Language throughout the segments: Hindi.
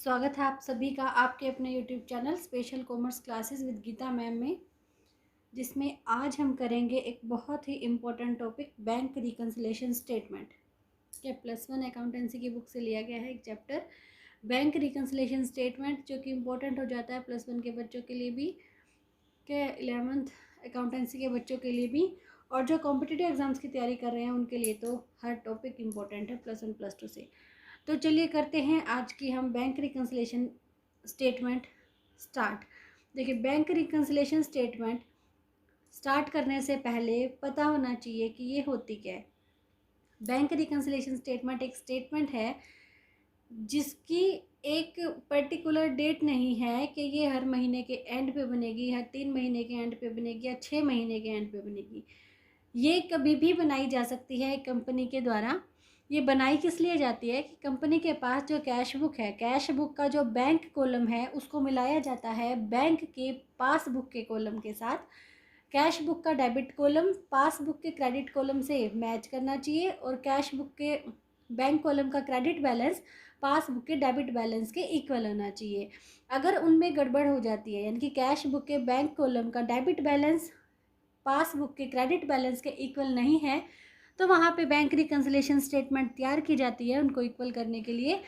स्वागत है आप सभी का आपके अपने YouTube channel special commerce classes with Geeta ma'am में, जिसमें आज हम करेंगे एक बहुत ही important topic bank reconciliation statement के +1 अकाउंटेंसी की बुक से लिया गया है एक चैप्टर बैंक रिकन्सिलेशन स्टेटमेंट, जो कि इम्पोर्टेंट हो जाता है +1 के बच्चों के लिए भी, के 11th अकाउंटेंसी के बच्चों के लिए भी, और जो कॉम्पिटिटिव एग्जाम्स की तैयारी कर रहे हैं उनके लिए तो हर टॉपिक इम्पोर्टेंट है +1 +2 से। तो चलिए करते हैं आज की हम बैंक रिकन्सिलेशन स्टेटमेंट स्टार्ट। देखिए, बैंक रिकन्सिलेशन स्टेटमेंट स्टार्ट करने से पहले पता होना चाहिए कि ये होती क्या है। बैंक रिकन्सिलेशन स्टेटमेंट एक स्टेटमेंट है जिसकी एक पर्टिकुलर डेट नहीं है कि ये हर महीने के एंड पे बनेगी, हर 3 महीने के एंड पे बनेगी या 6 महीने के एंड पे बनेगी। ये कभी भी बनाई जा सकती है एक कंपनी के द्वारा। ये बनाई किस लिए जाती है कि कंपनी के पास जो कैश बुक है, कैश बुक का जो बैंक कॉलम है उसको मिलाया जाता है बैंक के पासबुक के कॉलम के साथ। कैश बुक का डेबिट कॉलम पासबुक के क्रेडिट कॉलम से मैच करना चाहिए और कैश बुक के बैंक कॉलम का क्रेडिट बैलेंस पासबुक के डेबिट बैलेंस के इक्वल होना चाहिए। अगर उनमें गड़बड़ हो जाती है, यानी कि कैश बुक के बैंक कॉलम का डेबिट बैलेंस पासबुक के क्रेडिट बैलेंस के इक्वल नहीं है, तो वहाँ पे बैंक रिकन्सिलेशन स्टेटमेंट तैयार की जाती है उनको इक्वल करने के लिए।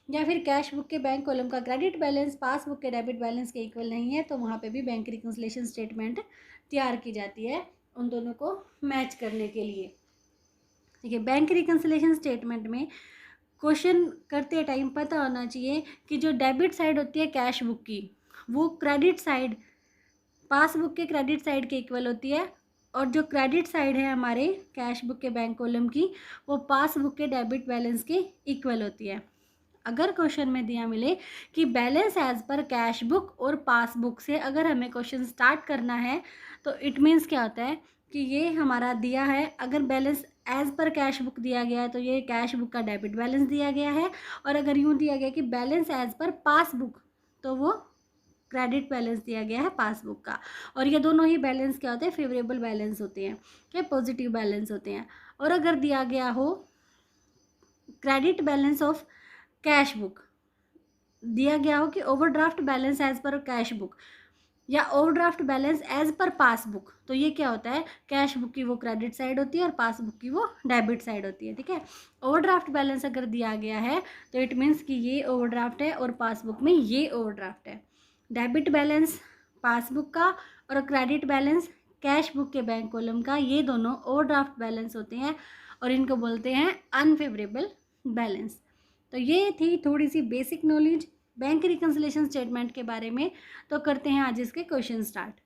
या फिर कैश बुक के बैंक कॉलम का क्रेडिट बैलेंस पासबुक के डेबिट बैलेंस के इक्वल नहीं है, तो वहाँ पे भी बैंक रिकन्सिलेशन स्टेटमेंट तैयार की जाती है उन दोनों को मैच करने के लिए। देखिए, बैंक रिकन्सिलेशन स्टेटमेंट में क्वेश्चन करते टाइम पता होना चाहिए कि जो डेबिट साइड होती है कैश बुक की, वो क्रेडिट साइड पासबुक के क्रेडिट साइड के इक्वल होती है, और जो क्रेडिट साइड है हमारे कैश बुक के बैंक कॉलम की, वो पासबुक के डेबिट बैलेंस के इक्वल होती है। अगर क्वेश्चन में दिया मिले कि balance as per cash book और पासबुक से अगर हमें क्वेश्चन स्टार्ट करना है, तो इट मीन्स क्या होता है कि ये हमारा दिया है, अगर balance as per cash book दिया गया है तो ये कैश बुक का डेबिट बैलेंस दिया गया है, और अगर यूँ दिया गया कि बैलेंस एज पर पासबुक, तो वो क्रेडिट बैलेंस दिया गया है पासबुक का। और ये दोनों ही बैलेंस क्या होते हैं, फेवरेबल बैलेंस होते हैं, क्या पॉजिटिव बैलेंस होते हैं। और अगर दिया गया हो credit balance of cash book, दिया गया हो कि overdraft balance as per cash book या overdraft balance as per passbook, तो ये क्या होता है, कैश बुक की वो क्रेडिट साइड होती है और पासबुक की वो डेबिट साइड होती है। ठीक है, ओवरड्राफ्ट बैलेंस अगर दिया गया है तो इट मीन्स कि ये ओवरड्राफ्ट है और पासबुक में ये ओवरड्राफ्ट है। डेबिट बैलेंस पासबुक का और क्रेडिट बैलेंस कैश बुक के बैंक कॉलम का, ये दोनों ओवरड्राफ्ट बैलेंस होते हैं और इनको बोलते हैं अनफेवरेबल बैलेंस। तो ये थी थोड़ी सी basic knowledge bank reconciliation statement के बारे में। तो करते हैं आज इसके क्वेश्चन स्टार्ट।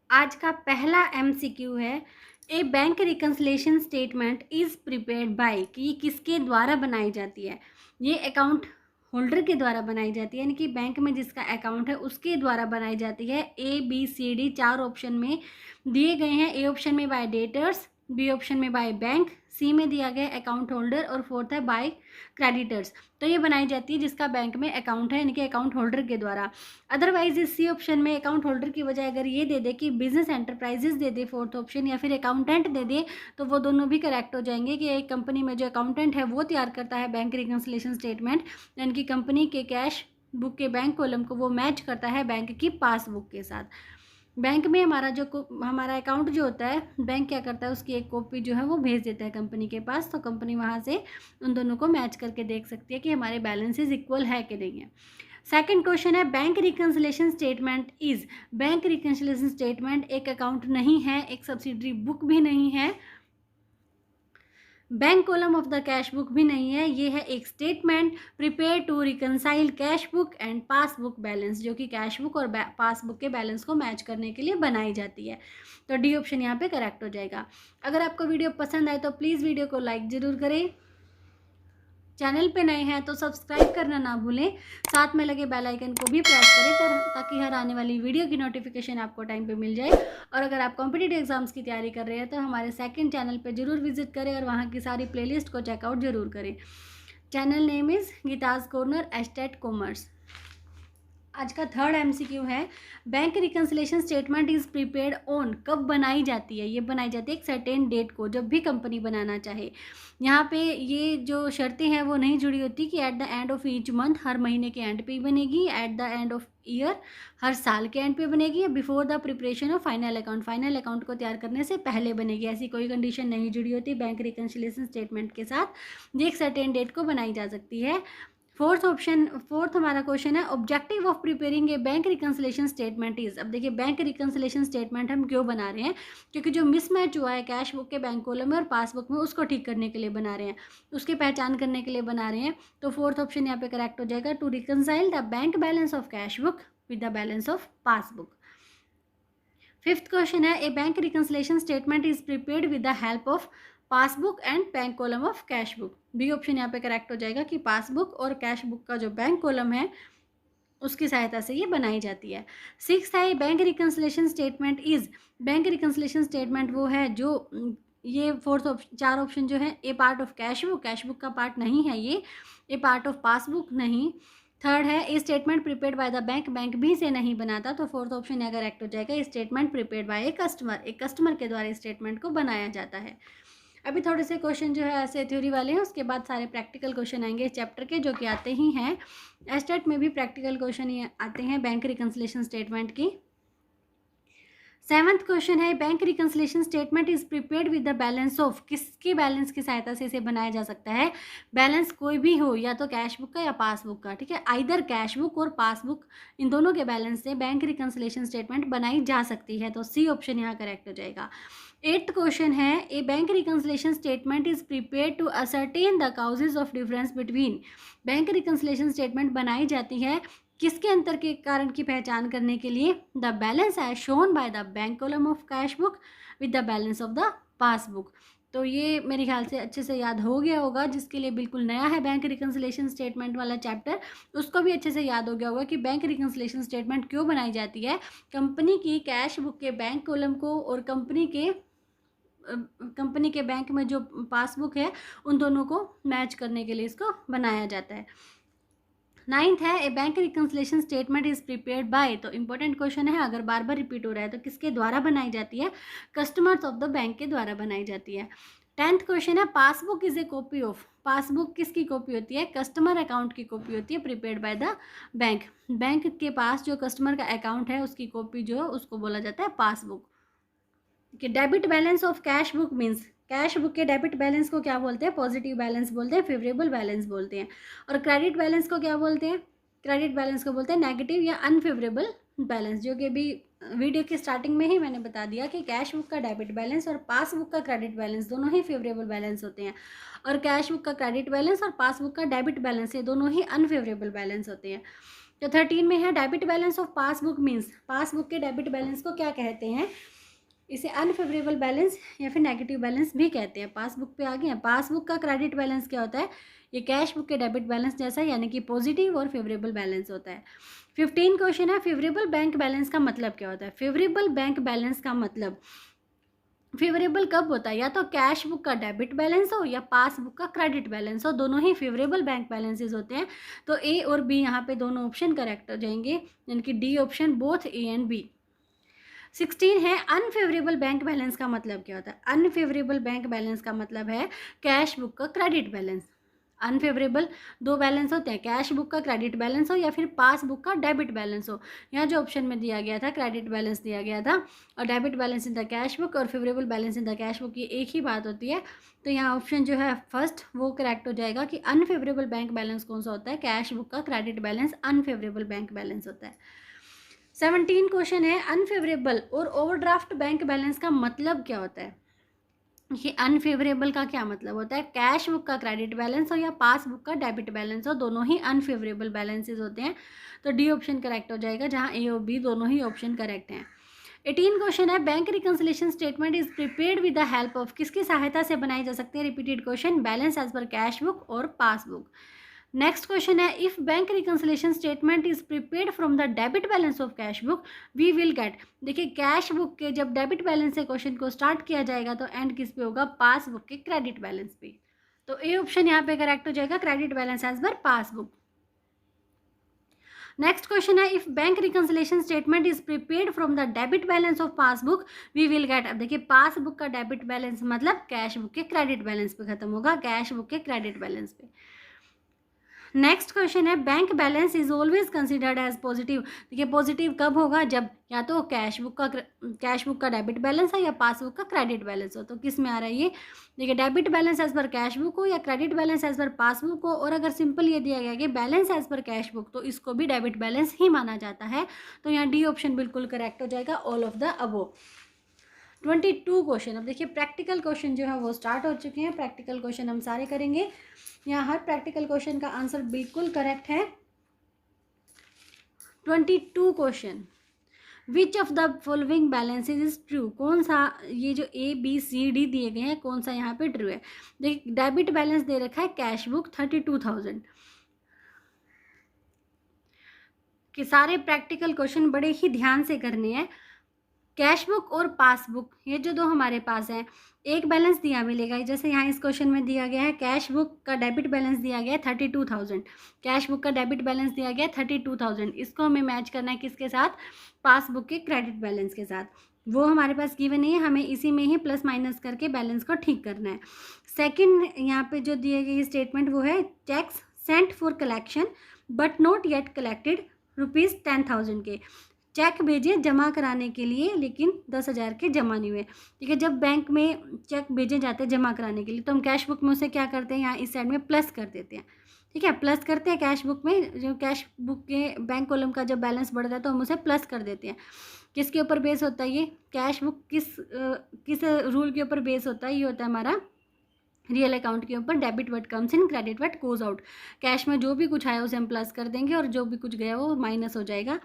आज का पहला एमसीक्यू है, a bank reconciliation statement is prepared by, कि ये किसके द्वारा बनाई जाती है। ये अकाउंट होल्डर के द्वारा बनाई जाती है, यानी कि बैंक में जिसका अकाउंट है उसके द्वारा बनाई जाती है। ABCD 4 ऑप्शन में दिए गए हैं। ए ऑप्शन में बाय डेटर्स, बी ऑप्शन में बाय बैंक, सी में दिया गया अकाउंट होल्डर, और फोर्थ है बाय क्रेडिटर्स। तो ये बनाई जाती है जिसका बैंक में अकाउंट है, यानी कि अकाउंट होल्डर के द्वारा। अदरवाइज इस सी ऑप्शन में अकाउंट होल्डर की बजाय अगर ये दे दे कि बिजनेस एंटरप्राइजेस दे दे फोर्थ ऑप्शन, या फिर अकाउंटेंट दे दे, तो वो दोनों भी करेक्ट हो जाएंगे कि एक कंपनी में जो अकाउंटेंट है वो तैयार करता है बैंक रिकन्सिलेशन स्टेटमेंट, यानी कि कंपनी के कैश बुक के बैंक कॉलम को वो मैच करता है बैंक की पासबुक के साथ। बैंक में हमारा अकाउंट जो होता है, बैंक क्या करता है, उसकी एक कॉपी जो है वो भेज देता है कंपनी के पास, तो कंपनी वहाँ से उन दोनों को मैच करके देख सकती है कि हमारे बैलेंसेस इक्वल है कि नहीं है। सेकंड क्वेश्चन है, bank reconciliation statement is, bank reconciliation statement एक अकाउंट नहीं है, एक सब्सिडरी बुक भी नहीं है, bank column of the cash book भी नहीं है। ये है एक statement prepare to reconcile cash book and passbook balance, जो कि कैश बुक और पासबुक के बैलेंस को मैच करने के लिए बनाई जाती है। तो डी ऑप्शन यहाँ पे करेक्ट हो जाएगा। अगर आपको वीडियो पसंद आए तो प्लीज़ वीडियो को लाइक ज़रूर करें, चैनल पे नए हैं तो सब्सक्राइब करना ना भूलें, साथ में लगे बेल आइकन को भी प्रेस करें ताकि हर आने वाली वीडियो की नोटिफिकेशन आपको टाइम पे मिल जाए। और अगर आप कॉम्पिटिटिव एग्जाम्स की तैयारी कर रहे हैं तो हमारे सेकंड चैनल पे ज़रूर विजिट करें और वहाँ की सारी प्लेलिस्ट को चेकआउट ज़रूर करें। Channel name is Geeta's corner @commerce. आज का थर्ड एमसीक्यू है, bank reconciliation statement is prepaid on, कब बनाई जाती है? ये बनाई जाती है एक सर्टेन डेट को, जब भी कंपनी बनाना चाहे। यहाँ पे ये जो शर्तें हैं वो नहीं जुड़ी होती कि at the end of each month, हर महीने के एंड पे ही बनेगी, at the end of year, हर साल के एंड पे बनेगी, या before the preparation of final account, final account को तैयार करने से पहले बनेगी। ऐसी कोई कंडीशन नहीं जुड़ी होती बैंक रिकंसिलेशन स्टेटमेंट के साथ। ये एक सर्टेन डेट को बनाई जा सकती है। फोर्थ हमारा क्वेश्चन है, objective of preparing A bank reconciliation statement is. अब देखिए बैंक रिकंसिलेशन स्टेटमेंट हम क्यों बना रहे हैं? क्योंकि जो मिसमैच हुआ है कैश बुक के बैंक कॉलम में और पासबुक में, उसको ठीक करने के लिए बना रहे हैं, उसकी पहचान करने के लिए बना रहे हैं। तो फोर्थ ऑप्शन यहाँ पे करेक्ट हो जाएगा, to reconcile the bank balance of cash book with the balance of passbook. Fifth question है, a bank reconciliation statement is prepared with the help of passbook and bank column of cash book. B option यहाँ पे करेक्ट हो जाएगा कि पासबुक और कैश बुक का जो बैंक कॉलम है उसकी सहायता से ये बनाई जाती है। सिक्स्थ है, bank reconciliation statement is, bank reconciliation statement वो है जो, ये चार ऑप्शन जो है, ए पार्ट ऑफ कैश बुक का पार्ट नहीं है ये, ए पार्ट ऑफ पासबुक नहीं। थर्ड है, ए statement prepared by the bank भी से नहीं बनाता, तो फोर्थ ऑप्शन यहाँ करेक्ट हो जाएगा, statement prepared by a customer के द्वारा स्टेटमेंट को बनाया जाता है। अभी थोड़े से क्वेश्चन जो है ऐसे थ्योरी वाले हैं, उसके बाद सारे प्रैक्टिकल क्वेश्चन आएंगे इस चैप्टर के, जो कि आते ही हैं एस्टेट में भी प्रैक्टिकल क्वेश्चन ही आते हैं बैंक रिकंसिलेशन स्टेटमेंट की। सेवंथ क्वेश्चन है, bank reconciliation statement is prepared with the balance of, किसके बैलेंस की सहायता से इसे बनाया जा सकता है? बैलेंस कोई भी हो, या तो कैश बुक का या पासबुक का, ठीक है, आइदर कैश बुक और पासबुक, इन दोनों के बैलेंस से बैंक रिकंसिलेशन स्टेटमेंट बनाई जा सकती है, तो सी ऑप्शन यहाँ करेक्ट हो जाएगा। एट्थ क्वेश्चन है, a bank reconciliation statement is prepared to ascertain the causes of difference between, bank reconciliation statement बनाई जाती है किसके अंतर के कारण की पहचान करने के लिए? The balance as shown by the bank column of cash book with the balance of the passbook. तो ये मेरे ख्याल से अच्छे से याद हो गया होगा, जिसके लिए बिल्कुल नया है बैंक रिकंसिलेशन स्टेटमेंट वाला चैप्टर, उसको भी अच्छे से याद हो गया होगा कि बैंक रिकंसिलेशन स्टेटमेंट क्यों बनाई जाती है। कंपनी की कैश बुक के बैंक कॉलम को और कंपनी के बैंक में जो पासबुक है उन दोनों को मैच करने के लिए इसको बनाया जाता है। नाइन्थ है, a bank reconciliation statement is prepared by, तो इंपॉर्टेंट क्वेश्चन है, अगर बार बार रिपीट हो रहा है तो किसके द्वारा बनाई जाती है? कस्टमर्स ऑफ द बैंक के द्वारा बनाई जाती है। 10th क्वेश्चन है, passbook is a copy of, passbook किसकी कॉपी होती है? कस्टमर अकाउंट की कॉपी होती है, prepared by the bank. Bank के पास जो कस्टमर का अकाउंट है उसकी कॉपी जो है उसको बोला जाता है passbook. Debit balance of cash book means, cash book के डेबिट बैलेंस को क्या बोलते हैं? पॉजिटिव बैलेंस बोलते हैं, फेवरेबल बैलेंस बोलते हैं। और क्रेडिट बैलेंस को क्या बोलते हैं? क्रेडिट बैलेंस को बोलते हैं नेगेटिव या अनफेवरेबल बैलेंस, जो कि अभी वीडियो की स्टार्टिंग में ही मैंने बता दिया कि कैश बुक का डेबिट बैलेंस और पासबुक का क्रेडिट बैलेंस दोनों ही फेवरेबल बैलेंस होते हैं, और कैश बुक का क्रेडिट बैलेंस और पासबुक का डेबिट बैलेंस ये दोनों ही अनफेवरेबल बैलेंस होते हैं। तो 13 में है, debit balance of passbook means, passbook के डेबिट बैलेंस को क्या कहते हैं? इसे अनफेवरेबल बैलेंस या फिर नेगेटिव बैलेंस भी कहते हैं। पासबुक पे आ गए हैं। पासबुक का क्रेडिट बैलेंस क्या होता है? ये कैश बुक के डेबिट बैलेंस जैसा, यानी कि पॉजिटिव और फेवरेबल बैलेंस होता है। 15 क्वेश्चन है, फेवरेबल बैंक बैलेंस का मतलब क्या होता है? फेवरेबल बैंक बैलेंस का मतलब, फेवरेबल कब होता है? या तो कैश बुक का डेबिट बैलेंस हो या पासबुक का क्रेडिट बैलेंस हो, दोनों ही फेवरेबल बैंक बैलेंसेज होते हैं। तो ए और बी यहाँ पे दोनों ऑप्शन करेक्ट हो जाएंगे, यानी कि D option, both A and B. 16 है, अनफेवरेबल बैंक बैलेंस का मतलब क्या होता है? अनफेवरेबल बैंक बैलेंस का मतलब है कैश बुक का क्रेडिट बैलेंस। अनफेवरेबल दो बैलेंस होते हैं, कैश बुक का क्रेडिट बैलेंस हो या फिर पासबुक का डेबिट बैलेंस हो। यहाँ जो ऑप्शन में दिया गया था क्रेडिट बैलेंस दिया गया था, और debit balance in the cash book और favourable balance in the cash book, ये एक ही बात होती है। तो यहाँ ऑप्शन जो है फर्स्ट वो करेक्ट हो जाएगा कि अनफेवरेबल बैंक बैलेंस कौन सा होता है? कैश बुक का credit balance unfavourable bank balance होता है। 17 क्वेश्चन है, अनफेवरेबल और ओवरड्राफ्ट बैंक बैलेंस का मतलब क्या होता है? ये अनफेवरेबल का क्या मतलब होता है? कैश बुक का क्रेडिट बैलेंस हो या पासबुक का डेबिट बैलेंस हो, दोनों ही अनफेवरेबल बैलेंसेज होते हैं। तो डी ऑप्शन करेक्ट हो जाएगा, जहां ए और बी दोनों ही ऑप्शन करेक्ट हैं। 18 क्वेश्चन है, bank reconciliation statement is prepared with the help of, किसकी सहायता से बनाई जा सकती है? Repeated question, balance as per cash book और पासबुक। नेक्स्ट क्वेश्चन है, if bank reconciliation statement is prepared from the debit balance of cash book we will get. देखिए कैश बुक के जब डेबिट बैलेंस से क्वेश्चन को स्टार्ट किया जाएगा तो एंड किस पे होगा? पासबुक के क्रेडिट बैलेंस पे। तो ए ऑप्शन यहाँ पे करेक्ट हो जाएगा, credit balance as per passbook. Next question है, if bank reconciliation statement is prepared from the debit balance of passbook we will get. अब देखिए पासबुक का डेबिट बैलेंस मतलब कैश बुक के क्रेडिट बैलेंस पे खत्म होगा, कैश बुक के क्रेडिट बैलेंस पे। नेक्स्ट क्वेश्चन है, bank balance is always considered as positive. देखिए पॉजिटिव कब होगा, जब या तो कैश बुक का डेबिट बैलेंस है या पासबुक का क्रेडिट बैलेंस हो। तो किस में आ रहा है ये, देखिए debit balance as per cash book हो या credit balance as per passbook हो। और अगर सिंपल ये दिया गया कि balance as per cash book तो इसको भी डेबिट बैलेंस ही माना जाता है। तो यहाँ डी ऑप्शन बिल्कुल करेक्ट हो जाएगा, all of the above. 22 question. अब देखिए प्रैक्टिकल क्वेश्चन जो है वो स्टार्ट हो चुके हैं। प्रैक्टिकल क्वेश्चन हम सारे करेंगे। यहाँ हर प्रैक्टिकल क्वेश्चन का आंसर बिल्कुल करेक्ट है। 22 question, which of the following balances is true. कौन सा, ये जो ए बी सी डी दिए गए हैं कौन सा यहाँ पे ट्रू है। देखिए डेबिट बैलेंस दे रखा है कैश बुक 32,000 के। सारे प्रैक्टिकल क्वेश्चन बड़े ही ध्यान से करने हैं। कैश बुक और पासबुक ये जो दो हमारे पास हैं, एक बैलेंस दिया मिलेगा। जैसे यहाँ इस क्वेश्चन में दिया गया है कैश बुक का डेबिट बैलेंस दिया गया है 32,000, कैश बुक का डेबिट बैलेंस दिया गया है 32,000। इसको हमें मैच करना है किसके साथ, पासबुक के क्रेडिट बैलेंस के साथ। वो हमारे पास गिवन नहीं है, हमें इसी में ही प्लस माइनस करके बैलेंस को ठीक करना है। सेकेंड यहाँ पे जो दिए गए स्टेटमेंट वो है cheques sent for collection but not yet collected ₹10,000 के। चेक भेजे जमा कराने के लिए लेकिन 10,000 के जमा नहीं हुए। ठीक है, जब बैंक में चेक भेजे जाते हैं जमा कराने के लिए तो हम कैश बुक में उसे क्या करते हैं, यहाँ इस साइड में प्लस कर देते हैं। ठीक है, प्लस करते हैं कैश बुक में, जो कैश बुक के बैंक कॉलम का जब बैलेंस बढ़ता है तो हम उसे प्लस कर देते हैं। किसके ऊपर बेस होता है ये, कैश बुक किस रूल के ऊपर बेस होता है, ये होता है हमारा रियल अकाउंट के ऊपर। Debit what comes in, credit what goes out. Cash में जो भी कुछ आया उसे हम प्लस कर देंगे और जो भी कुछ गया वो माइनस हो जाएगा,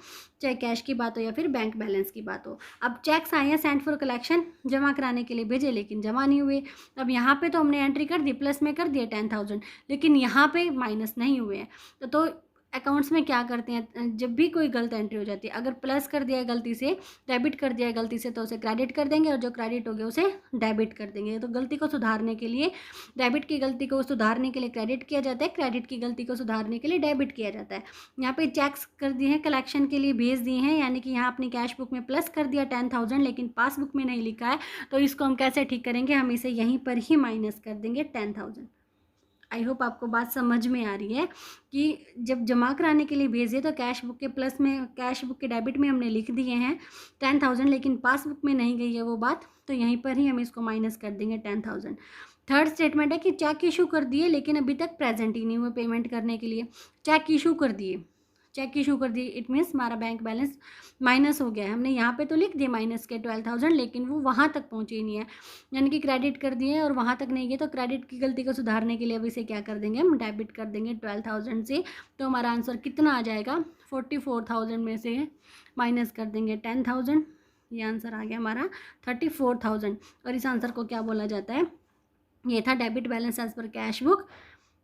चाहे कैश की बात हो या फिर बैंक बैलेंस की बात हो। अब चेक्स आए हैं सेंट फॉर कलेक्शन, जमा कराने के लिए भेजे लेकिन जमा नहीं हुए। अब यहाँ पे तो हमने एंट्री कर दी, प्लस में कर दिया 10,000, लेकिन यहाँ पे माइनस नहीं हुए हैं। तो अकाउंट्स में क्या करते हैं, जब भी कोई गलत एंट्री हो जाती है, अगर प्लस कर दिया है गलती से, डेबिट कर दिया है गलती से, तो उसे क्रेडिट कर देंगे और जो क्रेडिट हो गया उसे डेबिट कर देंगे। तो गलती को सुधारने के लिए, डेबिट की गलती को सुधारने के लिए क्रेडिट किया जाता है, क्रेडिट की गलती को सुधारने के लिए डेबिट किया जाता है। यहाँ पे चेक्स कर दिए हैं, कलेक्शन के लिए भेज दिए हैं, यानी कि यहाँ अपनी कैश बुक में प्लस कर दिया 10,000 लेकिन पासबुक में नहीं लिखा है। तो इसको हम कैसे ठीक करेंगे, हम इसे यहीं पर ही माइनस कर देंगे 10,000। आई होप आपको बात समझ में आ रही है कि जब जमा कराने के लिए भेजे तो कैश बुक के प्लस में, कैश बुक के डेबिट में हमने लिख दिए हैं 10,000 लेकिन पासबुक में नहीं गई है वो बात, तो यहीं पर ही हम इसको माइनस कर देंगे 10,000। थर्ड स्टेटमेंट है कि चेक इशू कर दिए लेकिन अभी तक प्रेजेंट ही नहीं हुए पेमेंट करने के लिए। चेक इशू कर दिए, चेक इशू कर दिए, इट मीन्स हमारा बैंक बैलेंस माइनस हो गया है। हमने यहाँ पे तो लिख दिए माइनस के 12,000 लेकिन वो वहाँ तक पहुँचे ही नहीं है, यानी कि क्रेडिट कर दिए और वहाँ तक नहीं गए। तो क्रेडिट की गलती को सुधारने के लिए अब इसे क्या कर देंगे, हम डेबिट कर देंगे 12,000 से। तो हमारा आंसर कितना आ जाएगा, 44,000 में से माइनस कर देंगे 10,000, ये आंसर आ गया हमारा 34,000। और इस आंसर को क्या बोला जाता है, ये था debit balance as per cash book,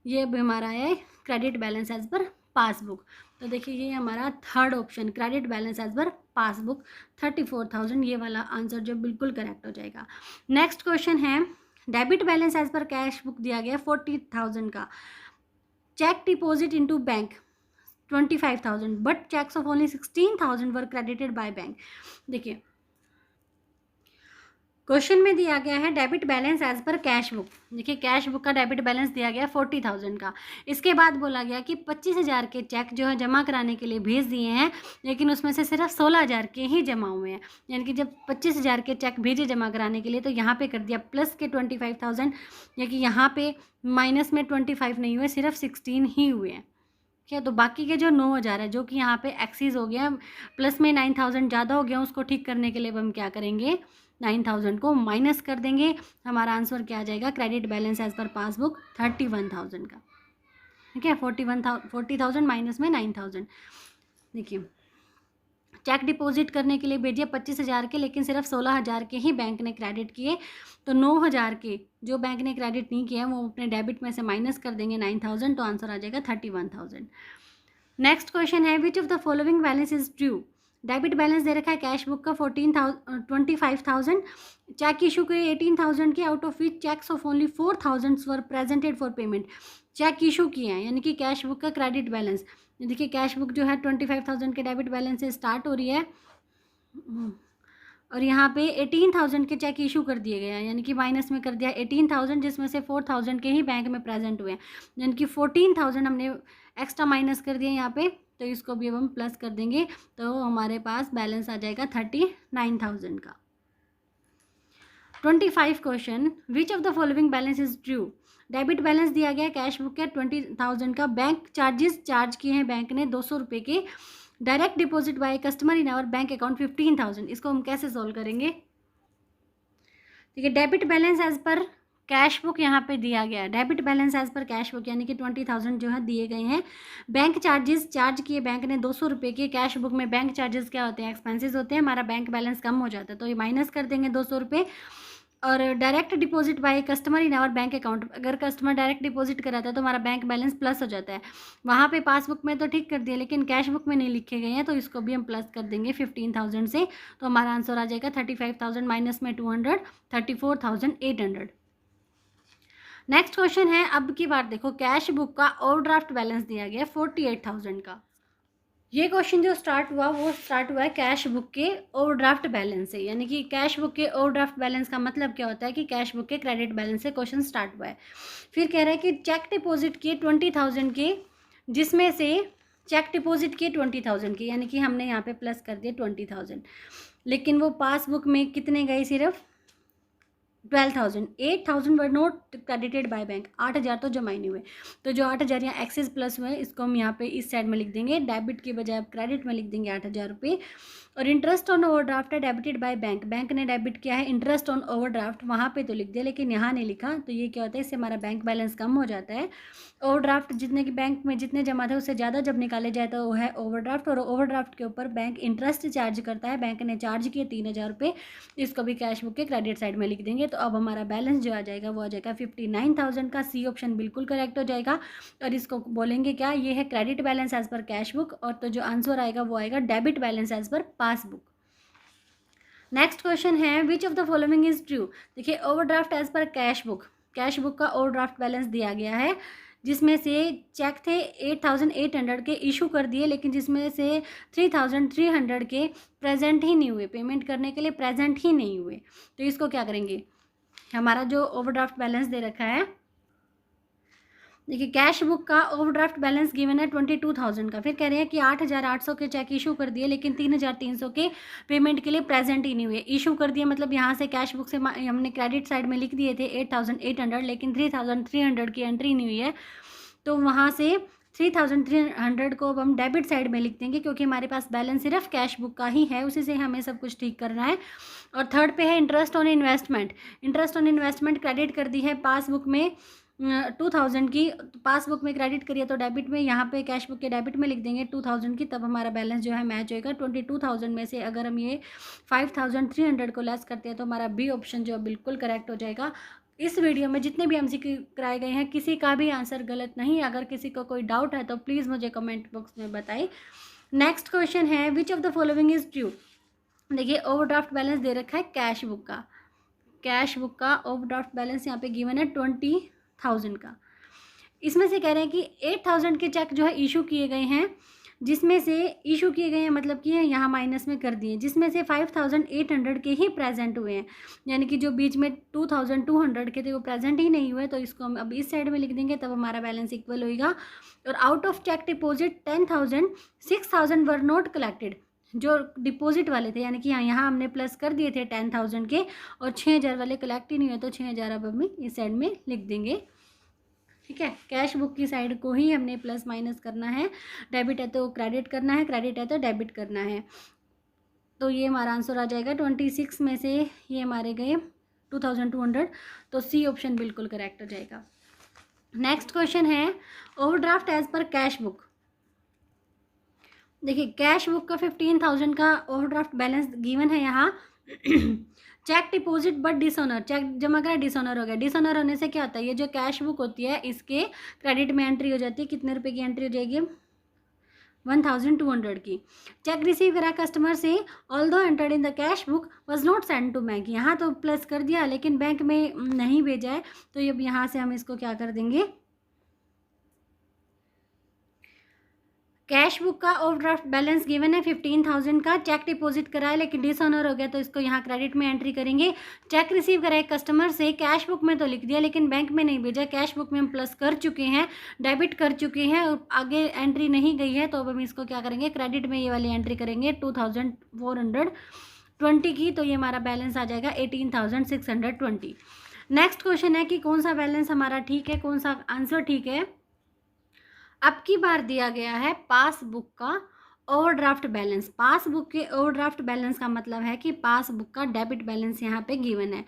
ये अब हमारा है credit balance as per passbook. तो देखिए ये हमारा third option, credit balance as per passbook 34,000, ये वाला आंसर जो बिल्कुल करेक्ट हो जाएगा। नेक्स्ट क्वेश्चन है, debit balance as per cash book दिया गया 40,000 का, cheque deposit into bank 25,000 but cheques of only 16,000 were credited by bank. देखिए क्वेश्चन में दिया गया है debit balance as per cash book. देखिए कैश बुक का डेबिट बैलेंस दिया गया 40,000 का। इसके बाद बोला गया कि 25,000 के चेक जो है जमा कराने के लिए भेज दिए हैं लेकिन उसमें से सिर्फ 16,000 के ही जमा हुए हैं। यानी कि जब 25,000 के चेक भेजे जमा कराने के लिए तो यहाँ पे कर दिया प्लस के 25,000, यानी कि यहाँ पे माइनस में 25 नहीं हुए, सिर्फ 16 ही हुए हैं। क्या, तो बाकी के जो 9,000 है जो कि यहाँ पे एक्सीज हो गया, प्लस में 9,000 ज़्यादा हो गया, उसको ठीक करने के लिए हम क्या करेंगे, 9,000 को माइनस कर देंगे। हमारा आंसर क्या आ जाएगा, credit balance as per passbook 31,000 का। ठीक है, 40,000 माइनस में 9,000। देखिए चेक डिपॉजिट करने के लिए भेजिए 25,000 के लेकिन सिर्फ 16,000 के ही बैंक ने क्रेडिट किए, तो 9,000 के जो बैंक ने क्रेडिट नहीं किया वो अपने डेबिट में से माइनस कर देंगे 9,000, तो आंसर आ जाएगा 31,000। नेक्स्ट क्वेश्चन है, which of the following balance is true. Debit balance दे रखा है कैश बुक का 25,000, चेक इशू के 18,000 के, out of which cheques of only 4,000 were presented for payment. Cheque issue किए हैं, यानी कि कैश बुक का क्रेडिट बैलेंस। देखिए कैश बुक जो है 25,000 के डेबिट बैलेंस से स्टार्ट हो रही है और यहाँ पे 18,000 के चेक इशू कर दिए गए हैं, यानी कि माइनस में कर दिया 18,000, जिसमें से 4,000 के ही बैंक में प्रेजेंट हुए हैं, यानी कि 14,000 हमने एक्स्ट्रा माइनस कर दिए यहाँ पे। तो इसको भी अब हम प्लस कर देंगे तो हमारे पास बैलेंस आ जाएगा 39,000 का। 25 question, which of the following balance is true. Debit balance दिया गया कैश बुक के 20,000 का, बैंक चार्जेस चार्ज किए हैं बैंक ने 200 रुपये के, direct deposit by customer in our bank account 15,000। इसको हम कैसे सोल्व करेंगे। ठीक है, debit balance as per cash book यहाँ पे दिया गया है, debit balance as per cash book यानी कि 20,000 जो है दिए गए हैं। बैंक चार्जेस चार्ज किए बैंक ने 200 रुपये के, कैश बुक में बैंक चार्जेस क्या होते हैं, एक्सपेंसेस होते हैं, हमारा बैंक बैलेंस कम हो जाता है तो ये माइनस कर देंगे 200 रुपये। और direct deposit by customer in our bank account, अगर कस्टमर डायरेक्ट डिपॉजिट कराता है तो हमारा बैंक बैलेंस प्लस हो जाता है। वहाँ पे पासबुक में तो ठीक कर दिया लेकिन कैश बुक में नहीं लिखे गए हैं तो इसको भी हम प्लस कर देंगे 15,000 से, तो हमारा आंसर आ जाएगा 35,000 माइनस में 200, 34,800। नेक्स्ट क्वेश्चन है, अब की बार देखो कैश बुक का ओवरड्राफ्ट बैलेंस दिया गया है 48,000 का। ये क्वेश्चन जो स्टार्ट हुआ वो स्टार्ट हुआ है कैश बुक के ओवरड्राफ्ट बैलेंस से, यानी कि कैश बुक के ओवरड्राफ्ट बैलेंस का मतलब क्या होता है कि कैश बुक के क्रेडिट बैलेंस से क्वेश्चन स्टार्ट हुआ है। फिर कह रहा है कि चेक डिपॉजिट किए 20,000 के, जिसमें से चेक डिपॉजिट किए 20,000 के, यानी कि हमने यहाँ पे प्लस कर दिए 20,000, लेकिन वो पासबुक में कितने गए, सिर्फ 12,000। 8,000 वर नोट क्रेडिटेड बाय बैंक, 8,000 तो जमा ही नहीं हुए, तो जो 8,000 यहाँ एक्सेस प्लस हुए इसको हम यहाँ पे इस साइड में लिख देंगे, डेबिट के बजाय अब क्रेडिट में लिख देंगे 8,000 रुपये। और इंटरेस्ट ऑन ओवरड्राफ्ट है डेबिटेड बाय बैंक, बैंक ने डेबिट किया है इंटरेस्ट ऑन ओवरड्राफ्ट, वहाँ पे तो लिख दिया लेकिन यहाँ नहीं लिखा, तो ये क्या होता है, इससे हमारा बैंक बैलेंस कम हो जाता है। ओवरड्राफ्ट जितने की बैंक में जितने जमा थे उससे ज़्यादा जब निकाले जाए तो वो है ओवरड्राफ्ट, और ओवरड्राफ्ट के ऊपर बैंक इंटरेस्ट चार्ज करता है, बैंक ने चार्ज किए 3,000 रुपये, इसको भी कैश बुक के क्रेडिट साइड में लिख देंगे। तो अब हमारा बैलेंस जो आ जाएगा वो आ जाएगा 59,000 का, सी ऑप्शन बिल्कुल करेक्ट हो जाएगा। और इसको बोलेंगे क्या, ये है credit balance as per cash book, और तो जो आंसर आएगा वो आएगा debit balance as per passbook. Next question है, which of the following is true. देखिए overdraft as per cash book, cash book का ओवरड्राफ्ट बैलेंस दिया गया है, जिसमें से चेक थे 8,800 के इशू कर दिए, लेकिन जिसमें से 3,300 के प्रेजेंट ही नहीं हुए, पेमेंट करने के लिए प्रेजेंट ही नहीं हुए। तो इसको क्या करेंगे, हमारा जो ओवरड्राफ्ट बैलेंस दे रखा है, देखिए कैश बुक का ओवरड्राफ्ट बैलेंस गिवन है 22,000 का, फिर कह रहे हैं कि 8,800 के चेक इशू कर दिए लेकिन 3,300 के पेमेंट के लिए प्रेजेंट ही नहीं हुए। इशू कर दिया मतलब यहाँ से कैश बुक से हमने क्रेडिट साइड में लिख दिए थे 8,800, लेकिन 3,300 की एंट्री नहीं हुई है, तो वहाँ से 3,300 को अब हम डेबिट साइड में लिख देंगे, क्योंकि हमारे पास बैलेंस सिर्फ कैश बुक का ही है, उसी से हमें सब कुछ ठीक करना है। और थर्ड पे है interest on investment, interest on investment credit कर दी है पासबुक में 2,000 की, पासबुक में क्रेडिट करिए तो डेबिट में, यहाँ पे कैश बुक के डेबिट में लिख देंगे 2,000 की, तब हमारा बैलेंस जो है मैच होएगा। 22,000 में से अगर हम ये 5,300 को लेस करते हैं तो हमारा बी ऑप्शन जो है बिल्कुल करेक्ट हो जाएगा। इस वीडियो में जितने भी एमसीक्यू कराए गए हैं किसी का भी आंसर गलत नहीं, अगर किसी को कोई डाउट है तो प्लीज़ मुझे कमेंट बॉक्स में बताइए। नेक्स्ट क्वेश्चन है, which of the following is true. देखिए ओवरड्राफ्ट बैलेंस दे रखा है कैश बुक का, कैश बुक का ओवरड्राफ्ट बैलेंस यहाँ पे गिवन है 20,000 का, इसमें से कह रहे हैं कि 8,000 के चेक जो है इशू किए गए हैं, जिसमें से इशू किए गए हैं मतलब कि यहाँ माइनस में कर दिए, जिसमें से 5,800 के ही प्रेजेंट हुए हैं, यानी कि जो बीच में 2,200 के थे वो प्रेजेंट ही नहीं हुए, तो इसको हम अब इस साइड में लिख देंगे, तब हमारा बैलेंस इक्वल होएगा। और out of cheque deposit 10,000, 6,000 were not collected, जो डिपॉजिट वाले थे, यानी कि यहाँ हमने प्लस कर दिए थे 10,000 के, और 6,000 वाले कलेक्ट ही नहीं हुए, तो 6,000 अब हमें इस साइड में लिख देंगे। ठीक है, कैश बुक की साइड को ही हमने प्लस माइनस करना है, डेबिट है तो क्रेडिट करना है, क्रेडिट है तो डेबिट करना है। तो ये हमारा आंसर आ जाएगा 26 में से ये हमारे गए 2,200, तो सी ऑप्शन बिल्कुल करेक्ट हो जाएगा। नेक्स्ट क्वेश्चन है, overdraft as per cash book. देखिए कैश बुक का 15,000 का ओवरड्राफ्ट बैलेंस गिवन है यहाँ। Cheque deposit but dishonour, cheque जमा करा डिसऑनर हो गया, डिसऑनर होने से क्या होता है, ये जो कैश बुक होती है इसके क्रेडिट में एंट्री हो जाती है, कितने रुपए की एंट्री हो जाएगी, 1,200 की। चेक रिसीव करा कस्टमर से, although entered in the cash book was not send to bank, यहाँ तो प्लस कर दिया लेकिन बैंक में नहीं भेजा है, तो अब यहाँ से हम इसको क्या कर देंगे, कैश बुक का ओवरड्राफ्ट बैलेंस गिवन है 15,000 का, चेक डिपॉजिट करा है लेकिन डिसऑनर हो गया तो इसको यहाँ क्रेडिट में एंट्री करेंगे। चेक रिसीव करा है कस्टमर से, कैश बुक में तो लिख दिया लेकिन बैंक में नहीं भेजा, कैश बुक में हम प्लस कर चुके हैं, डेबिट कर चुके हैं और आगे एंट्री नहीं गई है, तो अब हम इसको क्या करेंगे, क्रेडिट में ये वाली एंट्री करेंगे 2,420 की, तो ये हमारा बैलेंस आ जाएगा 18,620। नेक्स्ट क्वेश्चन है कि कौन सा बैलेंस हमारा ठीक है, कौन सा आंसर ठीक है। अब की बार दिया गया है पासबुक का ओवरड्राफ्ट बैलेंस। पासबुक के ओवरड्राफ्ट बैलेंस का मतलब है कि पासबुक का डेबिट बैलेंस यहाँ पे गिवन है।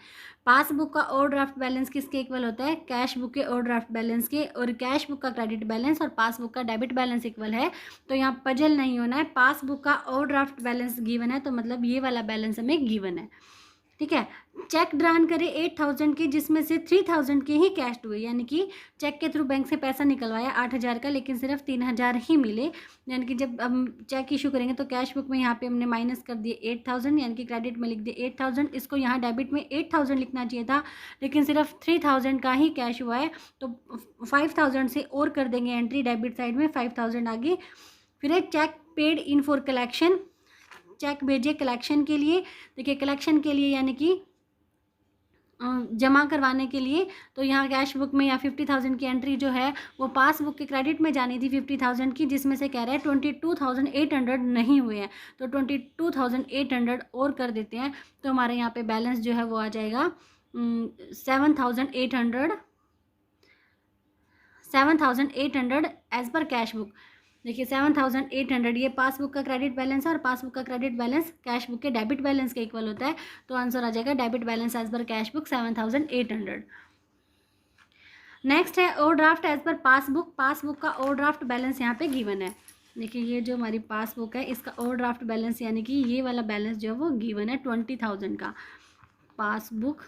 पासबुक का ओवरड्राफ्ट बैलेंस किसके इक्वल होता है, कैश बुक के ओवरड्राफ्ट बैलेंस के, और कैश बुक का क्रेडिट बैलेंस और पासबुक का डेबिट बैलेंस इक्वल है। तो यहाँ पजल नहीं होना है, पासबुक का ओवरड्राफ्ट बैलेंस गिवन है तो मतलब ये वाला बैलेंस हमें गिवन है, ठीक है। चेक ड्रान करे 8,000 की, जिसमें से 3,000 के ही कैश हुए, यानी कि चेक के थ्रू बैंक से पैसा निकलवाया 8,000 का, लेकिन सिर्फ 3,000 ही मिले। यानी कि जब हम चेक इशू करेंगे तो कैश बुक में यहाँ पे हमने माइनस कर दिए 8,000, यानी कि क्रेडिट में लिख दिए 8,000। इसको यहाँ डेबिट में 8,000 लिखना चाहिए था, लेकिन सिर्फ 3,000 का ही कैश हुआ है, तो 5,000 से और कर देंगे एंट्री डेबिट साइड में, 5,000 आगे। फिर एक cheque paid in for collection, cheque भेजे कलेक्शन के लिए। देखिए कलेक्शन के लिए यानी कि जमा करवाने के लिए, तो यहाँ कैश बुक में या 50,000 की एंट्री जो है वो पासबुक के क्रेडिट में जानी थी 50,000 की, जिसमें से कह रहा है 22,800 नहीं हुए हैं, तो 22,800 और कर देते हैं, तो हमारे यहाँ पे बैलेंस जो है वो आ जाएगा 7,800 एज पर कैश बुक। देखिए 7,800 ये पासबुक का क्रेडिट बैलेंस है, और पासबुक का क्रेडिट बैलेंस कैश बुक के डेबिट बैलेंस के इक्वल होता है, तो आंसर आ जाएगा debit balance as per cash book 7,800। Next है overdraft as per passbook. Passbook का ओवरड्राफ्ट बैलेंस यहाँ पे गिवन है। देखिए ये जो हमारी पासबुक है इसका ओवरड्राफ्ट बैलेंस यानी कि ये वाला बैलेंस जो है वो गिवन है 20,000 का। पासबुक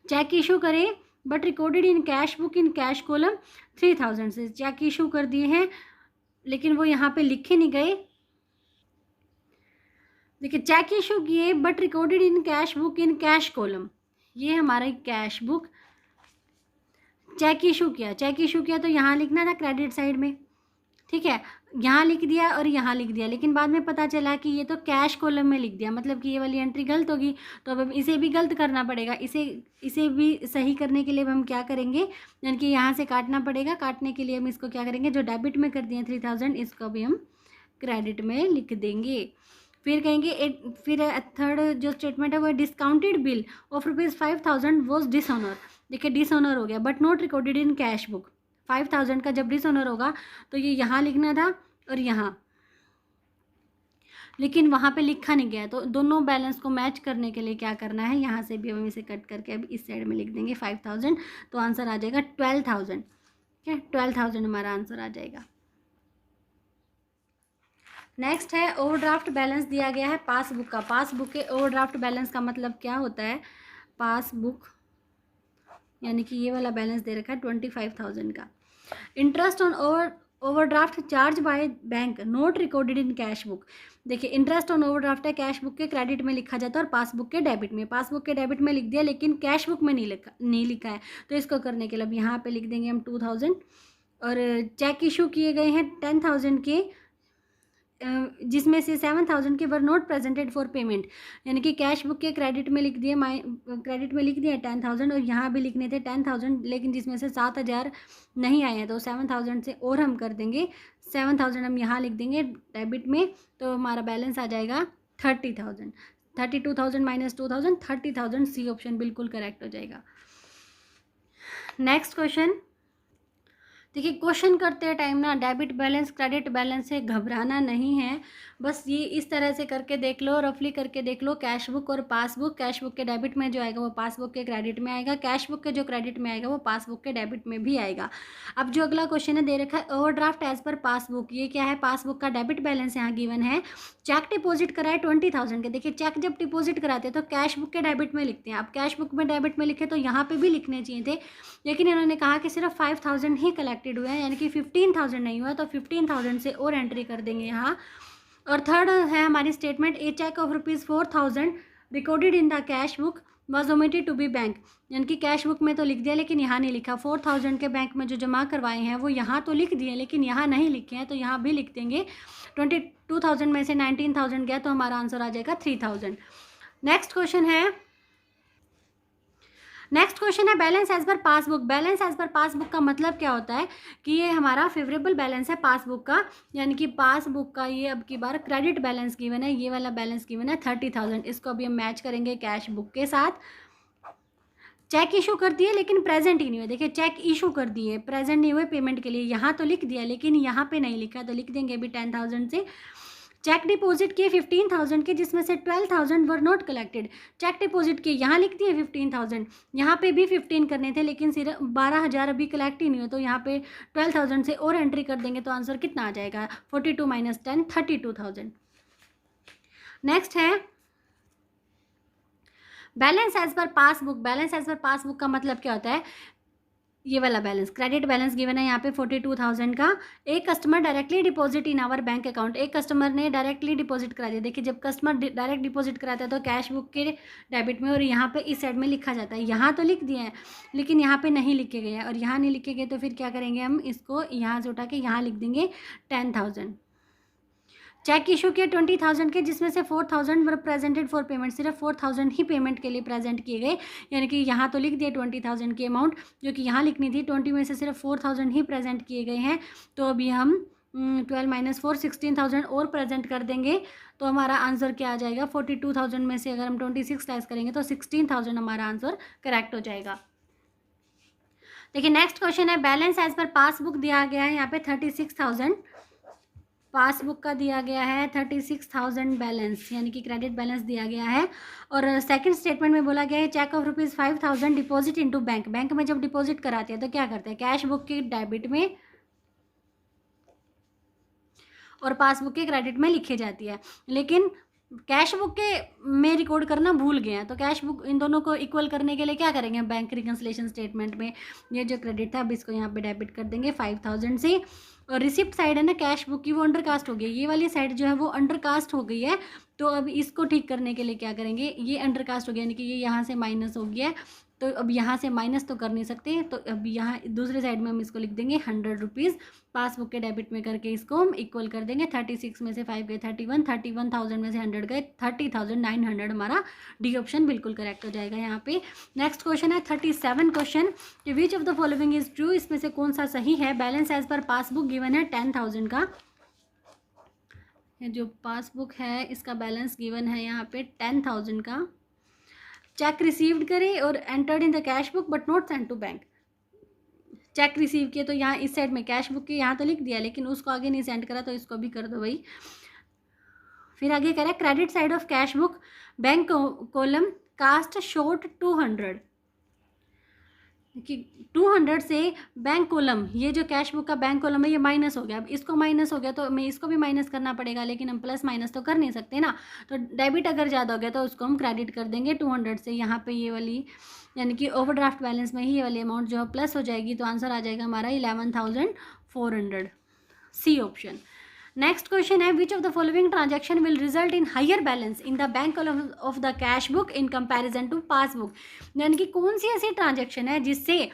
चेक इशू करें but recorded in cash book in cash column 3,000 से, चेक इशू कर दिए हैं लेकिन वो यहाँ पे लिखे नहीं गए। देखिए चेक इशू किए but recorded in cash book in cash column, ये हमारा कैश बुक। चेक इशू किया तो यहाँ लिखना था क्रेडिट साइड में, ठीक है, यहाँ लिख दिया और यहाँ लिख दिया, लेकिन बाद में पता चला कि ये तो कैश कॉलम में लिख दिया, मतलब कि ये वाली एंट्री गलत होगी, तो अब इसे भी गलत करना पड़ेगा। इसे भी सही करने के लिए हम क्या करेंगे, यानी कि यहाँ से काटना पड़ेगा। काटने के लिए हम इसको क्या करेंगे, जो डेबिट में कर दिए 3,000 इसको भी हम क्रेडिट में लिख देंगे। फिर कहेंगे फिर थर्ड जो स्टेटमेंट है वो discounted bill of ₹5,000 was dishonour. देखिए डिसऑनर हो गया but not recorded in cash book. 5,000 का जब डिसऑनर होगा तो ये यहाँ लिखना था और यहाँ, लेकिन वहाँ पे लिखा नहीं गया, तो दोनों बैलेंस को मैच करने के लिए क्या करना है, यहाँ से भी हम इसे कट करके अब इस साइड में लिख देंगे 5,000, तो आंसर आ जाएगा 12,000। ठीक है, 12,000 हमारा आंसर आ जाएगा। नेक्स्ट है ओवरड्राफ्ट बैलेंस दिया गया है पासबुक का। पासबुक के ओवरड्राफ्ट बैलेंस का मतलब क्या होता है, पासबुक यानी कि ये वाला बैलेंस दे रखा है 25,000 का। Interest on overdraft charge by bank note recorded in cash book. देखिए इंटरेस्ट ऑन ओवरड्राफ्ट है कैश बुक के क्रेडिट में लिखा जाता है और पासबुक के डेबिट में। पासबुक के डेबिट में लिख दिया लेकिन कैश बुक में नहीं लिखा है, तो इसको करने के लिए यहाँ पे लिख देंगे हम 2,000। और चेक इशू किए गए हैं 10,000 के, जिसमें से 7,000 के were not presented for payment, यानी कि कैश बुक के क्रेडिट में लिख दिए, क्रेडिट में लिख दिया 10,000 और यहाँ भी लिखने थे 10,000, लेकिन जिसमें से 7,000 नहीं आए हैं, तो 7,000 से और हम कर देंगे 7,000 हम यहाँ लिख देंगे डेबिट में, तो हमारा बैलेंस आ जाएगा 30,000। 32,000 माइनस 2,000 30,000, सी ऑप्शन बिल्कुल करेक्ट हो जाएगा। नेक्स्ट क्वेश्चन, देखिए क्वेश्चन करते टाइम ना डेबिट बैलेंस क्रेडिट बैलेंस से घबराना नहीं है, बस ये इस तरह से करके देख लो, रफली करके देख लो। कैश बुक और पासबुक, कैश बुक के डेबिट में जो आएगा वो पासबुक के क्रेडिट में आएगा, कैश बुक के जो क्रेडिट में आएगा वो पासबुक के डेबिट में भी आएगा। अब जो अगला क्वेश्चन है दे रखा है ओवरड्राफ्ट एज पर पासबुक, ये क्या है, पासबुक का डेबिट बैलेंस यहाँ गिवन है। चेक डिपॉजिट कराए 20,000 के। देखिए चेक जब डिपॉजिट कराते हैं तो कैश बुक के डेबिट में लिखते हैं, अब कैश बुक में डेबिट में लिखे तो यहाँ पे भी लिखने चाहिए थे, लेकिन इन्होंने कहा कि सिर्फ 5,000 ही कलेक्टेड हुए हैं, यानी कि 15,000 नहीं हुआ, तो 15,000 से और एंट्री कर देंगे यहाँ। और थर्ड है हमारी statement, a cheque of ₹4,000 recorded in the cash book was omitted to be bank, यानी कि कैश बुक में तो लिख दिया लेकिन यहाँ नहीं लिखा। 4000 के बैंक में जो जमा करवाए हैं वो यहाँ तो लिख दिए लेकिन यहाँ नहीं लिखे हैं, तो यहाँ भी लिख देंगे। 22,000 में से 19,000 गया तो हमारा आंसर आ जाएगा 3,000। नेक्स्ट क्वेश्चन है balance as per passbook. Balance as per passbook का मतलब क्या होता है कि ये हमारा फेवरेबल बैलेंस है पासबुक का, यानी कि पासबुक का ये अब की बार क्रेडिट बैलेंस गिवन है, ये वाला बैलेंस गिवन है 30,000। इसको अभी हम मैच करेंगे कैश बुक के साथ। चेक इशू कर दिए लेकिन प्रेजेंट ही नहीं हुए। देखिए चेक इशू कर दिए, प्रेजेंट नहीं हुए पेमेंट के लिए, यहाँ तो लिख दिया लेकिन यहाँ पे नहीं लिखा, तो लिख देंगे अभी 10,000 से। चेक डिपॉजिट किए 15,000 के, जिसमें से 12,000 were not collected. Cheque deposit किए, यहाँ लिख दिए 15,000, यहाँ पे भी 15 करने थे लेकिन सिर्फ 12,000 अभी कलेक्ट ही नहीं हुए, तो यहाँ पे 12,000 से और एंट्री कर देंगे तो आंसर कितना आ जाएगा 42 - 10 32,000। नेक्स्ट है balance as per passbook. Balance as per passbook का मतलब क्या होता है, ये वाला बैलेंस क्रेडिट बैलेंस गिवन है यहाँ पे 42,000 का। एक customer directly deposit in our bank account, एक कस्टमर ने डायरेक्टली डिपॉजिट करा दिया। देखिए जब कस्टमर डायरेक्ट डिपॉजिट कराता है तो कैश बुक के डेबिट में और यहाँ पे इस साइड में लिखा जाता है। यहाँ तो लिख दिए हैं लेकिन यहाँ पे नहीं लिखे गए हैं, और यहाँ नहीं लिखे गए तो फिर क्या करेंगे हम, इसको यहाँ से उठा के यहाँ लिख देंगे 10,000। चेक इशू किए 20,000 के, जिसमें से 4,000 वर प्रेजेंटेड फॉर पेमेंट, सिर्फ 4,000 ही पेमेंट के लिए प्रेजेंट किए गए, यानी कि यहाँ तो लिख दिए 20,000 की अमाउंट जो कि यहाँ लिखनी थी। 20 में से सिर्फ 4,000 ही प्रेजेंट किए गए हैं, तो अभी हम 12 - 4 16,000 और प्रेजेंट कर देंगे तो हमारा आंसर क्या आ जाएगा 42,000 में से अगर हम 26 लेस करेंगे तो 16,000 हमारा आंसर करेक्ट हो जाएगा। देखिए नेक्स्ट क्वेश्चन है बैलेंस एज पर पासबुक दिया गया है यहाँ पे 36,000 पासबुक का दिया गया है 36,000 बैलेंस, यानी कि क्रेडिट बैलेंस दिया गया है। और सेकंड स्टेटमेंट में बोला गया है cheque of ₹5,000 deposit into bank. Bank में जब डिपॉजिट कराते हैं तो क्या करते हैं, कैश बुक के डेबिट में और पासबुक के क्रेडिट में लिखे जाती है, लेकिन कैश बुक के में रिकॉर्ड करना भूल गए हैं, तो कैश बुक इन दोनों को इक्वल करने के लिए क्या करेंगे, बैंक रिकंसिलिएशन स्टेटमेंट में ये जो क्रेडिट था अब इसको यहाँ पे डेबिट कर देंगे 5,000 से। और रिसिप्ट साइड है ना कैश बुक की, वो अंडरकास्ट हो गई, ये वाली साइड जो है वो अंडरकास्ट हो गई है, तो अब इसको ठीक करने के लिए क्या करेंगे, ये अंडरकास्ट हो गया यानी कि ये यहाँ से माइनस हो गया, तो अब यहाँ से माइनस तो कर नहीं सकते, तो अब यहाँ दूसरे साइड में हम इसको लिख देंगे 100 रुपीज़ पासबुक के डेबिट में करके इसको हम इक्वल कर देंगे। 36 में से 5 गए 31, 31,000 में से 100 गए 30,900, हमारा डी ऑप्शन बिल्कुल करेक्ट हो जाएगा यहाँ पे। नेक्स्ट क्वेश्चन है 37 क्वेश्चन कि which of the following is true, इसमें से कौन सा सही है। Balance as per passbook given है 10,000 का, जो पासबुक है इसका बैलेंस गिवन है यहाँ पे 10,000 का। चेक रिसीव्ड करें और entered in the cash book but not send to bank. Cheque receive किए तो यहाँ इस साइड में कैश बुक के यहाँ तो लिख दिया लेकिन उसको आगे नहीं सेंड करा, तो इसको भी कर दो भाई। फिर आगे कह रहा है credit side of cash book bank column cast short 200 कि 200 से बैंक कॉलम, ये जो कैश बुक का बैंक कॉलम है ये माइनस हो गया, अब इसको माइनस हो गया तो हमें इसको भी माइनस करना पड़ेगा, लेकिन हम प्लस माइनस तो कर नहीं सकते ना, तो डेबिट अगर ज़्यादा हो गया तो उसको हम क्रेडिट कर देंगे 200 से। यहाँ पे ये वाली यानी कि ओवरड्राफ्ट बैलेंस में ही ये वाली अमाउंट जो है प्लस हो जाएगी, तो आंसर आ जाएगा हमारा 11,400, सी ऑप्शन। नेक्स्ट क्वेश्चन है which of the following transaction will result in higher balance in the bank column of the cash book in comparison to passbook, यानी कि कौन सी ऐसी ट्रांजैक्शन है जिससे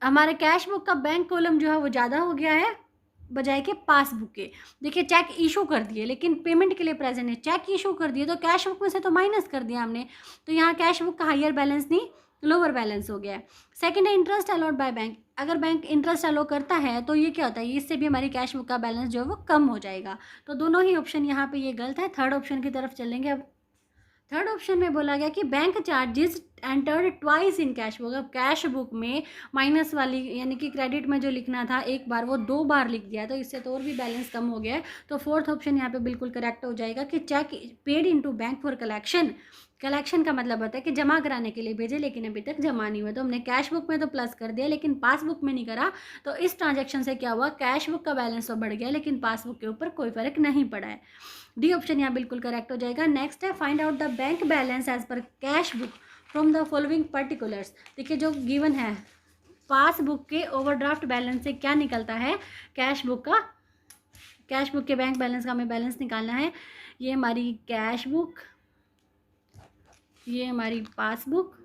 हमारे कैश बुक का बैंक कॉलम जो है वो ज़्यादा हो गया है बजाय के पासबुक के। देखिए चेक इशू कर दिए लेकिन पेमेंट के लिए प्रेजेंट है, चेक इशू कर दिए तो कैश बुक में से तो माइनस कर दिया हमने, तो यहाँ कैश बुक का हायर बैलेंस नहीं लोअर बैलेंस हो गया है। सेकंड है इंटरेस्ट अलाउड बाय बैंक, अगर बैंक इंटरेस्ट अलाउ करता है तो ये क्या होता है, इससे भी हमारी कैश बुक का बैलेंस जो है वो कम हो जाएगा, तो दोनों ही ऑप्शन यहाँ पे ये गलत है। थर्ड ऑप्शन की तरफ चलेंगे। अब थर्ड ऑप्शन में बोला गया कि bank charges entered twice in cash book, अब कैश बुक में माइनस वाली यानी कि क्रेडिट में जो लिखना था एक बार वो 2 बार लिख दिया, तो इससे तो और भी बैलेंस कम हो गया है, तो फोर्थ ऑप्शन यहाँ पे बिल्कुल करेक्ट हो जाएगा कि cheque paid into bank for collection. Collection का मतलब होता है कि जमा कराने के लिए भेजे लेकिन अभी तक जमा नहीं हुआ, तो हमने कैश बुक में तो प्लस कर दिया लेकिन पासबुक में नहीं करा, तो इस ट्रांजैक्शन से क्या हुआ, कैश बुक का बैलेंस तो बढ़ गया लेकिन पासबुक के ऊपर कोई फर्क नहीं पड़ा है। डी ऑप्शन यहाँ बिल्कुल करेक्ट हो जाएगा। नेक्स्ट है find out the bank balance as per cash book from the following particulars. देखिए जो गिवन है पासबुक के ओवरड्राफ्ट बैलेंस से क्या निकलता है, कैश बुक के बैंक बैलेंस का हमें बैलेंस निकालना है। ये हमारी कैश बुक, ये हमारी पासबुक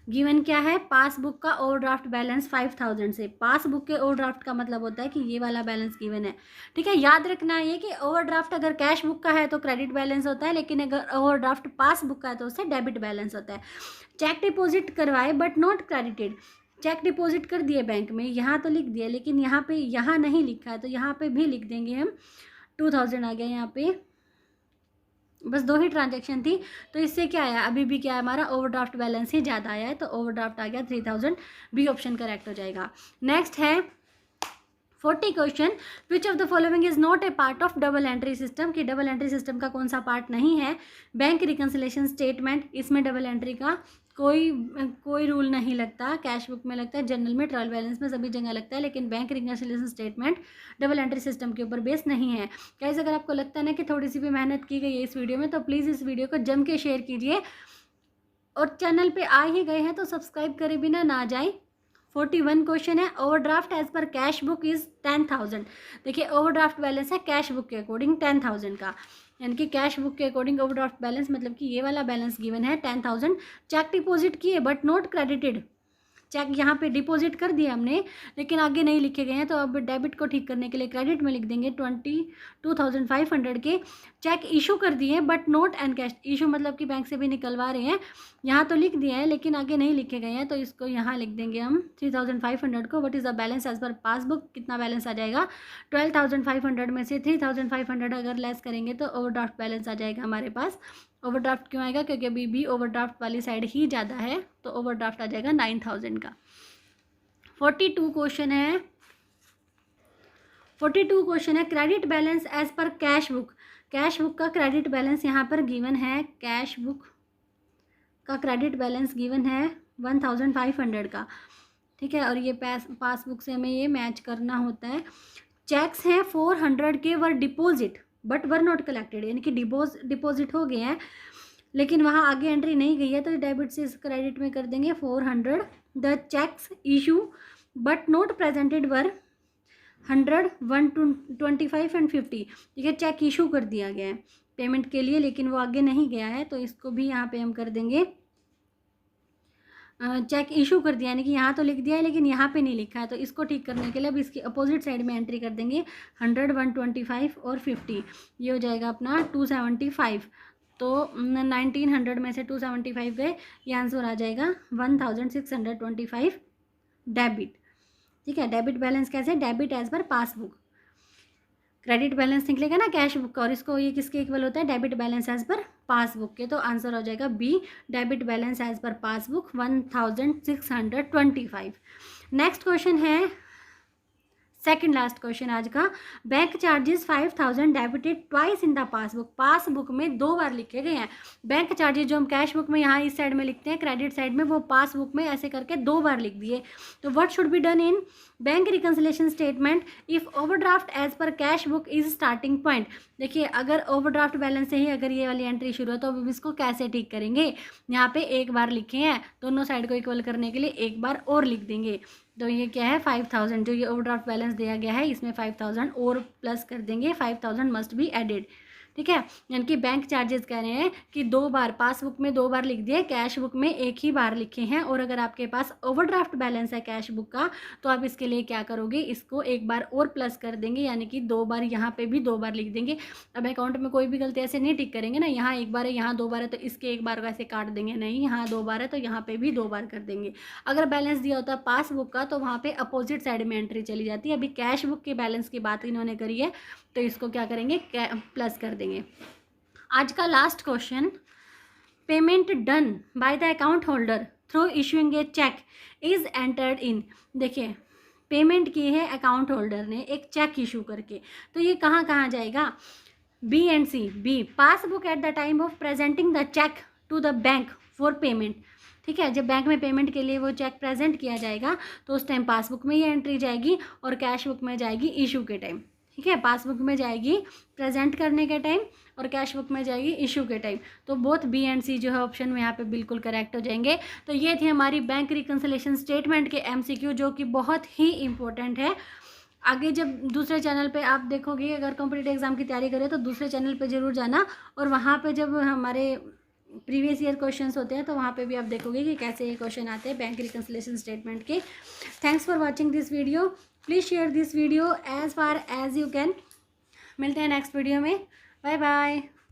गिवन क्या है, पासबुक का ओवरड्राफ्ट बैलेंस 5000 से। पासबुक के ओवरड्राफ्ट का मतलब होता है कि ये वाला बैलेंस गिवन है, ठीक है। याद रखना ये कि ओवरड्राफ्ट अगर कैश बुक का है तो क्रेडिट बैलेंस होता है, लेकिन अगर ओवरड्राफ्ट पासबुक का है तो उससे डेबिट बैलेंस होता है। चेक डिपॉजिट करवाए but not credited, cheque deposit कर दिए बैंक में, यहाँ तो लिख दिया लेकिन यहाँ पे यहाँ नहीं लिखा है, तो यहाँ पे भी लिख देंगे हम 2000 आ गया यहाँ पे। बस 2 ही ट्रांजैक्शन थी, तो इससे क्या आया, अभी भी क्या है हमारा ओवरड्राफ्ट बैलेंस ही ज़्यादा आया है, तो ओवरड्राफ्ट आ गया 3000, बी ऑप्शन करेक्ट हो जाएगा। नेक्स्ट है 40 question, which of the following is not a part of double entry system, कि डबल एंट्री सिस्टम का कौन सा पार्ट नहीं है। बैंक रिकन्सिलेशन स्टेटमेंट, इसमें डबल एंट्री का कोई रूल नहीं लगता, कैश बुक में लगता है, जनरल में, ट्रायल बैलेंस में, सभी जगह लगता है, लेकिन bank reconciliation statement double entry system के ऊपर बेस नहीं है। गाइस अगर आपको लगता है ना कि थोड़ी सी भी मेहनत की गई है इस वीडियो में, तो प्लीज़ इस वीडियो को जम के शेयर कीजिए, और चैनल पे आ ही गए हैं तो सब्सक्राइब करे बिना ना जाए। 41 क्वेश्चन है, overdraft as per cash book is 10,000। देखिए ओवरड्राफ्ट बैलेंस है कैश बुक के अकॉर्डिंग 10,000 का, यानी कि कैश बुक के अकॉर्डिंग ओवरड्राफ्ट बैलेंस मतलब कि ये वाला बैलेंस गिवन है 10,000। चेक डिपॉजिट किए बट नॉट क्रेडिटेड, चेक यहाँ पे डिपॉजिट कर दिया हमने लेकिन आगे नहीं लिखे गए हैं, तो अब डेबिट को ठीक करने के लिए क्रेडिट में लिख देंगे 22,500 के। चेक इशू कर दिए बट नॉट एनकैश, इशू मतलब कि बैंक से भी निकलवा रहे हैं, यहाँ तो लिख दिया है लेकिन आगे नहीं लिखे गए हैं, तो इसको यहाँ लिख देंगे हम 3,500 को। What is the balance as per passbook, कितना बैलेंस आ जाएगा, 12,500 में से 3,500 अगर लेस करेंगे तो ओवरड्राफ्ट बैलेंस आ जाएगा हमारे पास। ओवरड्राफ्ट क्यों आएगा, क्योंकि अभी भी ओवरड्राफ्ट वाली साइड ही ज़्यादा है, तो ओवरड्राफ्ट आ जाएगा 9,000 का। 42 क्वेश्चन है, 42 क्वेश्चन है, credit balance as per cash book, cash book का क्रेडिट बैलेंस यहाँ पर गिवन है, कैश बुक का क्रेडिट बैलेंस गिवन है 1,500 का, ठीक है, और ये पासबुक से हमें ये मैच करना होता है। चेक्स हैं 400 के were deposit but were not collected, यानी कि डिपॉजिट हो गए हैं लेकिन वहाँ आगे एंट्री नहीं गई है, तो डेबिट से इस क्रेडिट में कर देंगे 400। The cheques issue but not presented were 100, 125 and 50, ठीक है, चेक इशू कर दिया गया है पेमेंट के लिए लेकिन वो आगे नहीं गया है, तो इसको भी यहाँ पे हम कर देंगे चेक इशू कर दिया, यानी कि यहाँ तो लिख दिया है लेकिन यहाँ पे नहीं लिखा है, तो इसको ठीक करने के लिए अब इसकी अपोजिट साइड में एंट्री कर देंगे 100, 125 और 50, ये हो जाएगा अपना 275। तो 1900 में से 275 गए, ये आंसर आ जाएगा 1625 डेबिट, ठीक है। डेबिट बैलेंस कैसे, debit as per passbook, credit balance निकलेगा ना कैश बुक का, और इसको ये किसके इक्वल होता है, debit balance as per passbook के, तो आंसर हो जाएगा B, debit balance as per passbook 1625। Next question है, सेकंड लास्ट क्वेश्चन आज का, bank charges 5,000 debited twice in the passbook, passbook में 2 बार लिखे गए हैं। बैंक चार्जेस जो हम कैश बुक में यहाँ इस साइड में लिखते हैं, क्रेडिट साइड में, वो पासबुक में ऐसे करके 2 बार लिख दिए। तो what should be done in bank reconciliation statement if overdraft as per cash book is starting point. देखिए अगर ओवरड्राफ्ट बैलेंस से ही अगर ये वाली एंट्री शुरू है तो अब इसको कैसे ठीक करेंगे, यहाँ पे 1 बार लिखे हैं, दोनों साइड को इक्वल करने के लिए 1 बार और लिख देंगे, तो ये क्या है 5,000, जो ये ओवरड्राफ्ट बैलेंस दिया गया है इसमें 5,000 और प्लस कर देंगे, 5,000 मस्ट बी एडेड, ठीक है। यानी कि बैंक चार्जेस कह रहे हैं कि 2 बार, पासबुक में 2 बार लिख दिए, कैश बुक में 1 ही बार लिखे हैं, और अगर आपके पास ओवरड्राफ्ट बैलेंस है कैश बुक का तो आप इसके लिए क्या करोगे, इसको 1 बार और प्लस कर देंगे, यानी कि 2 बार, यहाँ पे भी 2 बार लिख देंगे। अब अकाउंट में कोई भी गलती ऐसे नहीं टिक करेंगे ना, यहाँ 1 बार है, यहाँ 2 बार है, तो इसके 1 बार को ऐसे काट देंगे, नहीं यहाँ 2 बार है तो यहाँ पे भी 2 बार कर देंगे। अगर बैलेंस दिया होता है पासबुक का तो वहाँ पे अपोजिट साइड में एंट्री चली जाती है, अभी कैश बुक के बैलेंस की बात इन्होंने करी है तो इसको क्या करेंगे, प्लस कर देंगे। आज का last question, payment done by the account holder through issuing a cheque is entered in. देखिए पेमेंट की है अकाउंट होल्डर ने एक चेक इशू करके, तो ये कहाँ कहाँ जाएगा, B and C. B, passbook at the time of presenting the cheque to the bank for payment, ठीक है, जब बैंक में पेमेंट के लिए वो चेक प्रेजेंट किया जाएगा तो उस टाइम पासबुक में ये एंट्री जाएगी और कैश बुक में जाएगी इशू के टाइम, ठीक है, पासबुक में जाएगी प्रेजेंट करने के टाइम और कैश बुक में जाएगी इशू के टाइम, तो बोथ बी एंड सी जो है ऑप्शन में यहाँ पे बिल्कुल करेक्ट हो जाएंगे। तो ये थी हमारी बैंक रिकन्सिलेशन स्टेटमेंट के एमसीक्यू, जो कि बहुत ही इंपॉर्टेंट है। आगे जब दूसरे चैनल पे आप देखोगे, अगर कॉम्पिटिटिव एग्जाम की तैयारी करें तो दूसरे चैनल पे ज़रूर जाना, और वहाँ पे जब हमारे प्रीवियस ईयर क्वेश्चंस होते हैं, तो वहाँ पे भी आप देखोगे कि कैसे ये क्वेश्चन आते हैं बैंक रिकन्सिलिएशन स्टेटमेंट के। Thanks for watching this video. Please share this video as far as you can. मिलते हैं नेक्स्ट वीडियो में। Bye bye.